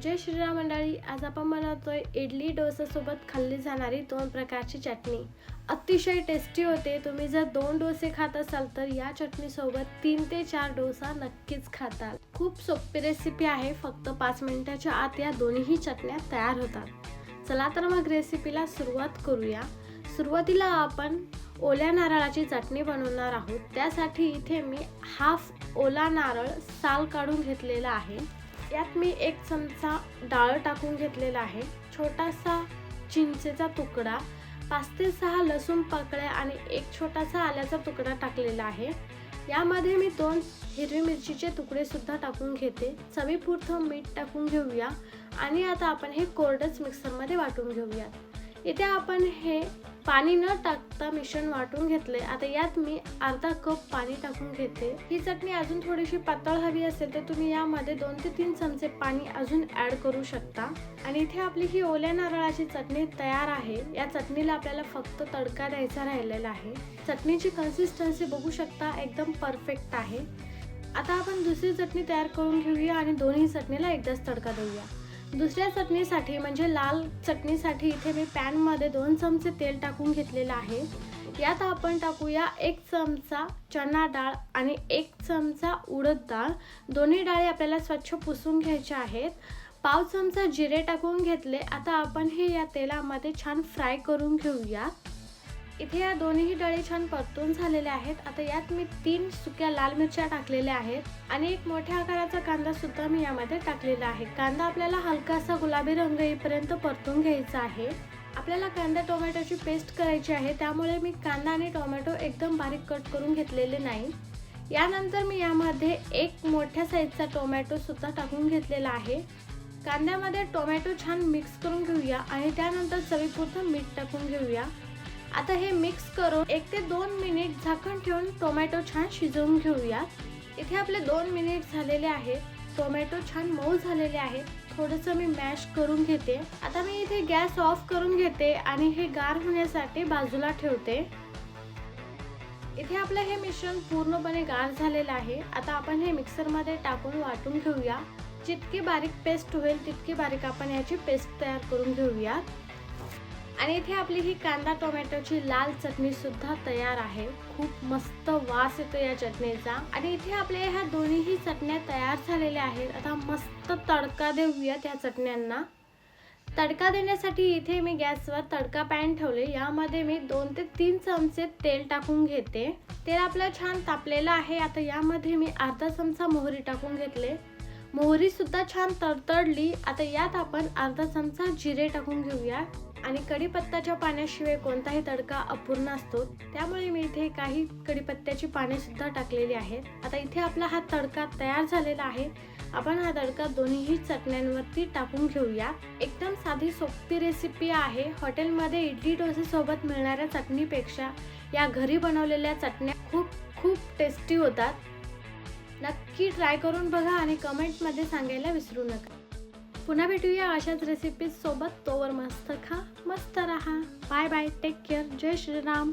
जय श्रीराम मंडळी, आज आपण बनवतोय इडली डोसा सोबत खाल्ली जाणारी 2 प्रकारची चटणी। अतिशय टेस्टी होते। तुम्ही जर 2 डोसे खात असाल तर या चटणी सोबत 3 ते 4 डोसा नक्कीच खाताल। खूप सोपी रेसिपी आहे, फक्त 5 मिनिटाच्या आत या दोन्ही चटण्या तयार होतात। चला तर मग रेसिपीला सुरुवात करूया। सुरुवातीला आपण ओल्या नारळाची चटणी बनवणार आहोत। त्यासाठी इथे मी हाफ ओला नारळ साल काढून घेतलेला आहे। यात मी 1 चमचा डाळ टाकून घेतलेला आहे, छोटासा चिंचेचा तुकडा, 5 ते 6 लसूण पाकळ्या आणि 1 छोटासा आल्याचा तुकडा टाकलेला आहे। यामध्ये मी 2 हिरवी मिरचीचे तुकडे सुद्धा टाकून घेते। चवीपुरतं मीठ टाकून घेऊया आणि आता आपण हे कोरडच मिक्सरमध्ये वाटून घेऊया। इथे आपण हे पाणी न टाकता मिश्रण वाटून घेतले। आता यात मी अर्धा कप पाणी टाकून घेते। ही चटणी अजून थोडीशी पातळ हवी असेल तर तुम्ही यामध्ये 2 ते 3 चमचे पाणी अजून ॲड करू शकता। आणि इथे आपली ही ओल्या नारळाची चटणी तयार आहे। या चटणीला आपल्याला फक्त तडका द्यायचा राहिलेला आहे। चटणीची कन्सिस्टन्सी बघू शकता, एकदम परफेक्ट आहे। आता आपण दुसरी चटणी तयार करून घेऊया आणि दोन्ही चटणीला एकदाच तडका देऊया। दुसऱ्या चटणीसाठी म्हणजे लाल चटणीसाठी इथे मी पॅनमध्ये 2 चमचे तेल टाकून घेतलेलं आहे। यात आपण टाकूया 1 चमचा चणा डाळ आणि 1 चमचा उडद डाळ। दोन्ही डाळी आपल्याला स्वच्छ पुसून घ्यायच्या आहेत। पाव चमचा जिरे टाकून घेतले। आता आपण हे या तेलामध्ये छान फ्राय करून घेऊया। इथे या दोन्ही डाळी छान परतून झालेल्या आहेत। आता यात मी 3 सुक्या लाल मिरच्या टाकलेल्या आहेत आणि 1 मोठ्या आकाराचा कांदा सुद्धा मी यामध्ये टाकलेला आहे। कांदा आपल्याला हलकासा गुलाबी रंग येईपर्यंत परतून घ्यायचा आहे। आपल्याला कांदा टोमॅटोची पेस्ट करायची आहे, त्यामुळे मी कांदा आणि टोमॅटो एकदम बारीक कट करून घेतलेले नाही। यानंतर मी यामध्ये 1 मोठ्या साईजचा टोमॅटो सुद्धा टाकून घेतलेला आहे। कांद्यामध्ये टोमॅटो छान मिक्स करून घेऊया आणि त्यानंतर चवीपुरतं मीठ टाकून घेऊया। आता हे मिक्स करून 1 ते 2 मिनिट झाकण ठेवून टोमॅटो छान शिजवून घेऊया। इथे आपले 2 मिनिट झालेले आहेत। टोमॅटो छान मऊ झालेले आहेत। थोडंसं मी मॅश करून घेते। आता मी इथे गॅस ऑफ करून घेते आणि हे गार होण्यासाठी बाजूला ठेवते। इथे आपलं हे मिश्रण पूर्णपणे गार झालेलं आहे। आता आपण हे मिक्सरमध्ये टाकून वाटून घेऊया। जितकी बारीक पेस्ट होईल तितकी बारीक आपण याची पेस्ट तयार करून घेऊया। आणि इथे आपली ही कांदा टोमॅटोची लाल चटणी सुद्धा तयार आहे। खूप मस्त वास येतो या चटणीचा। आणि इथे आपल्या ह्या दोन्ही चटण्या तयार झालेल्या आहेत। आता मस्त तडका देऊया त्या चटण्यांना। तडका देण्यासाठी इथे मी गॅसवर तडका पॅन ठेवले। यामध्ये मी 2 ते 3 चमचे तेल टाकून घेते। तेल आपलं छान तापलेलं आहे। आता यामध्ये मी अर्धा चमचा मोहरी टाकून घेतले। मोहरी सुद्धा छान तडतडली। आता यात आपण अर्धा चमचा जिरे टाकून घेऊया। आणि कढीपत्त्याच्या पाण्याशिवाय कोणताही तडका अपूर्ण असतो, त्यामुळे मी इथे काही कढीपत्त्याची पाने सुद्धा टाकलेली आहेत। आता इथे आपला हा तडका तयार झालेला आहे। आपण हा तडका दोन्ही चटण्यांवरती टाकून घेऊया। एकदम साधी सोपी रेसिपी आहे। हॉटेलमध्ये इडली डोसे सोबत मिळणाऱ्या चटणीपेक्षा या घरी बनवलेल्या चटण्या खूप टेस्टी होतात। नक्की ट्राय करून बघा आणि कमेंटमध्ये सांगायला विसरू नका। पुन्हा भेटूया अशाच रेसिपीज सोबत। तोवर मस्त खा, मस्त रहा। बाय बाय, टेक केअर, जय श्रीराम।